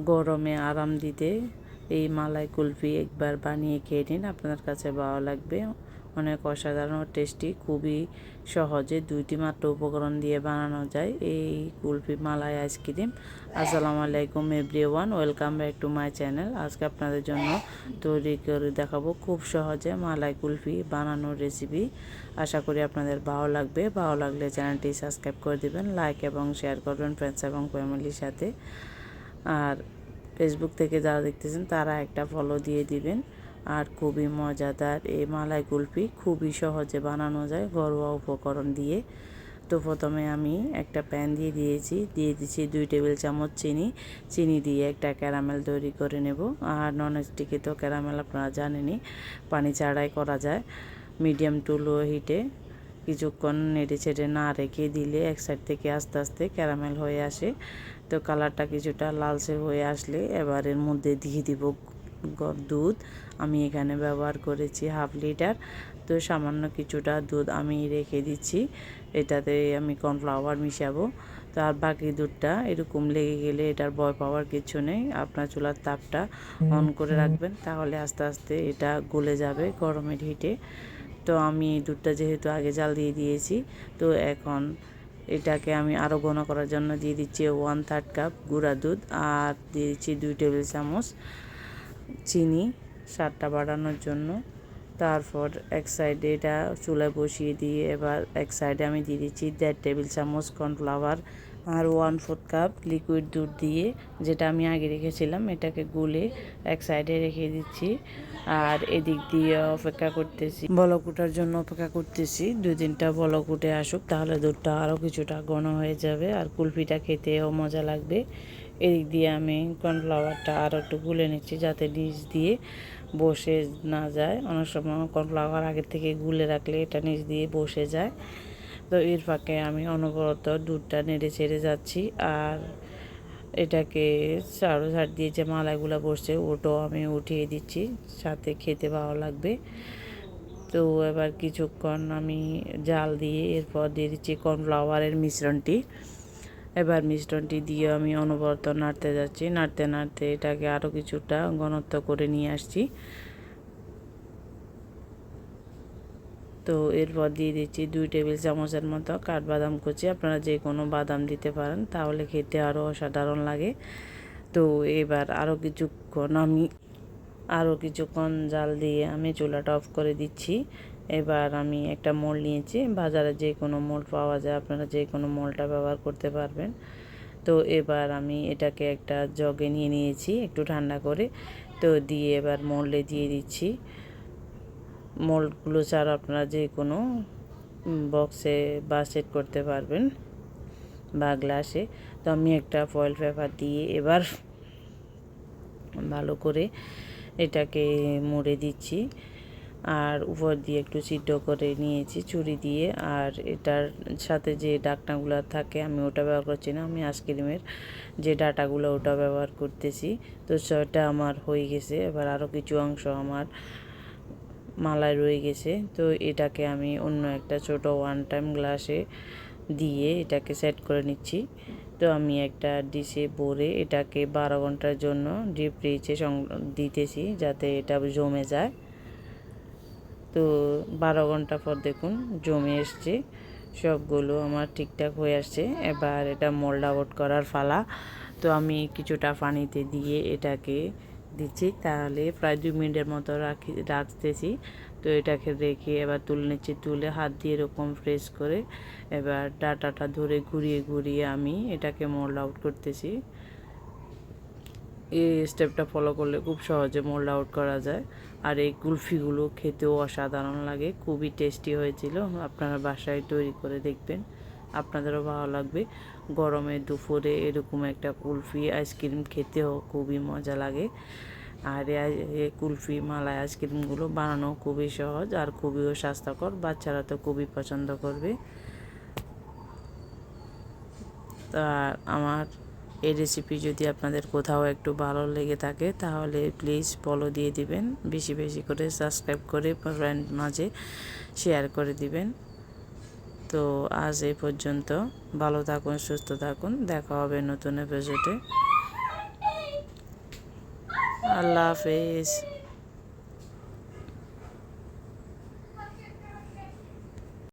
গরমে আরাম দিতে এই মালাই কুলফি একবার বানিয়ে খেয়ে নিন, আপনার কাছে ভালো লাগবে। অনেক অসাধারণ টেস্টি, খুবই সহজে 2টি মাত্র উপকরণ দিয়ে বানানো যায় এই কুলফি মালাই আইসক্রিম। আসসালামু আলাইকুম everyone, welcome back to my channel. আজকে আপনাদের জন্য তৈরি করে দেখাবো খুব সহজে মালাই কুলফি বানানোর রেসিপি। আশা করি আপনাদের ভালো লাগবে। ভালো লাগলে চ্যানেলটি সাবস্ক্রাইব করে দিবেন, লাইক এবং শেয়ার করবেন ফ্রেন্ডস এবং ফ্যামিলির সাথে। আর ফেসবুক থেকে যারা দেখতেছেন তারা একটা ফলো দিয়ে দিবেন। আর খুবই মজাদার এই মালাই কুলফি খুবই সহজে বানানো যায় ঘরোয়া উপকরণ দিয়ে। তো প্রথমে আমি একটা প্যান দিয়ে দিচ্ছি 2 টেবিল চামচ চিনি দিয়ে একটা ক্যারামেল তৈরি করে নেব। আর ননস্টিকে তো ক্যারামেল আপনারা জানেনই, পানি ছাড়াই করা যায়। মিডিয়াম টু লো হিটে কিছুক্ষণ নেড়ে ছেড়ে না রেখে দিলে এক সাইড থেকে আস্তে আস্তে ক্যারামেল হয়ে আসে। তো কালারটা কিছুটা লালচে হয়ে আসলে এবার এর মধ্যে দিয়ে দিব দুধ। আমি এখানে ব্যবহার করেছি 1/2 লিটার। তো সামান্য কিছুটা দুধ আমি রেখে দিচ্ছি, এটাতে আমি কর্নফ্লাওয়ার মিশাবো। তো আর বাকি দুধটা এরকম লেগে গেলে এটার ভয় পাওয়ার কিছু নেই। আপনার চুলার তাপটা অন করে রাখবেন, তাহলে আস্তে আস্তে এটা গলে যাবে গরমের হিটে। তো আমি দুধটা যেহেতু আগে জাল দিয়ে দিয়েছি, তো এখন এটাকে আমি আরও ঘন করার জন্য দিয়ে দিচ্ছি 1/3 কাপ গুঁড়া দুধ। আর দিয়ে দিচ্ছি 2 টেবিল চামচ চিনি স্বাদটা বাড়ানোর জন্য। তারপর এক সাইডে এটা চুলায় বসিয়ে দিয়ে এবার এক সাইডে আমি দিয়ে দিচ্ছি 1.5 টেবিল চামচ কর্নফ্লাওয়ার আর 1/4 কাপ লিকুইড দুধ দিয়ে, যেটা আমি আগে রেখেছিলাম এটাকে গুলে এক সাইডে রেখে দিচ্ছি। আর এদিক দিয়ে অপেক্ষা করতেছি, বলক ওঠার জন্য অপেক্ষা করতেছি। 2-3টা বলক উঠে আসুক, তাহলে দুধটা আরও কিছুটা ঘন হয়ে যাবে আর কুলফিটা খেতেও মজা লাগবে। এদিক দিয়ে আমি কর্নফ্লাওয়ারটা আরও একটু গুলে নিচ্ছি যাতে নিচ দিয়ে বসে না যায়। অনেক সময় কর্নফ্লাওয়ার আগের থেকে গুলে রাখলে এটা নিচ দিয়ে বসে যায়। তো এর ফাঁকে আমি অনবরত দুধটা নেড়ে ছেড়ে যাচ্ছি। আর এটাকে সাইড দিয়ে যে মালাইগুলো বসছে ওটাও আমি উঠিয়ে দিচ্ছি, সাথে খেতে ভালো লাগবে। তো এবার কিছুক্ষণ আমি জাল দিয়ে এরপর দিয়ে দিচ্ছি কর্নফ্লাওয়ারের মিশ্রণটি। এবার মিশ্রণটি দিয়ে আমি অনবরত নাড়তে যাচ্ছি, নাড়তে নাড়তে এটাকে আরও কিছুটা ঘনত্ব করে নিয়ে আসছি। তো এরপর দিয়ে দিচ্ছি 2 টেবিল চামচের মতো কাঠবাদাম কুচি। আপনারা যে কোনো বাদাম দিতে পারেন, তাহলে খেতে আরও অসাধারণ লাগে। তো এবার আরও কিছুক্ষণ জাল দিয়ে আমি চুলাটা অফ করে দিচ্ছি। এবার আমি একটা মোল্ড নিয়েছি, বাজারে যে কোনো মোল্ড পাওয়া যায়, আপনারা যে কোনো মোল্ডটা ব্যবহার করতে পারবেন। তো এবার আমি এটাকে একটা জগে নিয়ে নিয়েছি একটু ঠান্ডা করে। তো দিয়ে এবার মোল্ডে দিয়ে দিচ্ছি। মোল্ডগুলো ছাড়া আপনারা যে কোনো বক্সে বা সেট করতে পারবেন বা গ্লাসে। তো আমি একটা ফয়েল পেপার দিয়ে এবার ভালো করে এটাকে মুড়ে দিচ্ছি। আর উপর দিয়ে একটু সিদ্ধ করে নিয়েছি ছুরি দিয়ে। আর এটার সাথে যে ডাকনাগুলো থাকে আমি ওটা ব্যবহার করছি না, আমি আইসক্রিমের যে ডাটাগুলো ওটা ব্যবহার করতেছি। তো সেটা আমার হয়ে গেছে। এবার আরও কিছু অংশ আমার মালাই রয়ে গেছে। তো এটাকে আমি অন্য একটা ছোট 1 টাইম গ্লাসে দিয়ে এটাকে সেট করে নিচ্ছি। তো আমি একটা ডিশে ভরে এটাকে 12 ঘন্টার জন্য ডিপ ফ্রিজে দিতেছি যাতে এটা জমে যায়। তো 12 ঘন্টা পর দেখুন জমে এসছে, সবগুলো আমার ঠিকঠাক হয়ে আসছে। এবার এটা মোল্ড আউট করার পালা। তো আমি কিছুটা পানিতে দিয়ে এটাকে দিচ্ছি, তাহলে প্রায় 2 মিনিটের মতো রাখতেছি। তো এটাকে রেখে এবার তুলে নিচ্ছি, তুলে হাত দিয়ে এরকম প্রেস করে এবার ডাটাটা ধরে ঘুরিয়ে ঘুরিয়ে আমি এটাকে মোল্ড আউট করতেছি। এই স্টেপটা ফলো করলে খুব সহজে মোল্ড আউট করা যায়। আর এই কুলফিগুলো খেতেও অসাধারণ লাগে, খুবই টেস্টি হয়েছিল। আপনারা বাসায় তৈরি করে দেখবেন, আপনাদেরও ভালো লাগবে। গরমে দুপুরে এরকম একটা কুলফি আইসক্রিম খেতেও খুবই মজা লাগে। আর এই কুলফি মালাই আইসক্রিমগুলো বানানো খুবই সহজ আর খুবইও স্বাস্থ্যকর, বাচ্চারা তো খুবই পছন্দ করবে। তা আমার এই রেসিপি যদি আপনাদের কোথাও একটু ভালো লেগে থাকে তাহলে প্লিজ ফলো দিয়ে দিবেন, বেশি বেশি করে সাবস্ক্রাইব করে ফ্রেন্ড মাঝে শেয়ার করে দিবেন। তো আজ এই পর্যন্ত, ভালো থাকুন, সুস্থ থাকুন, দেখা হবে নতুন এপিসোডে। আল্লাহ হাফেজ।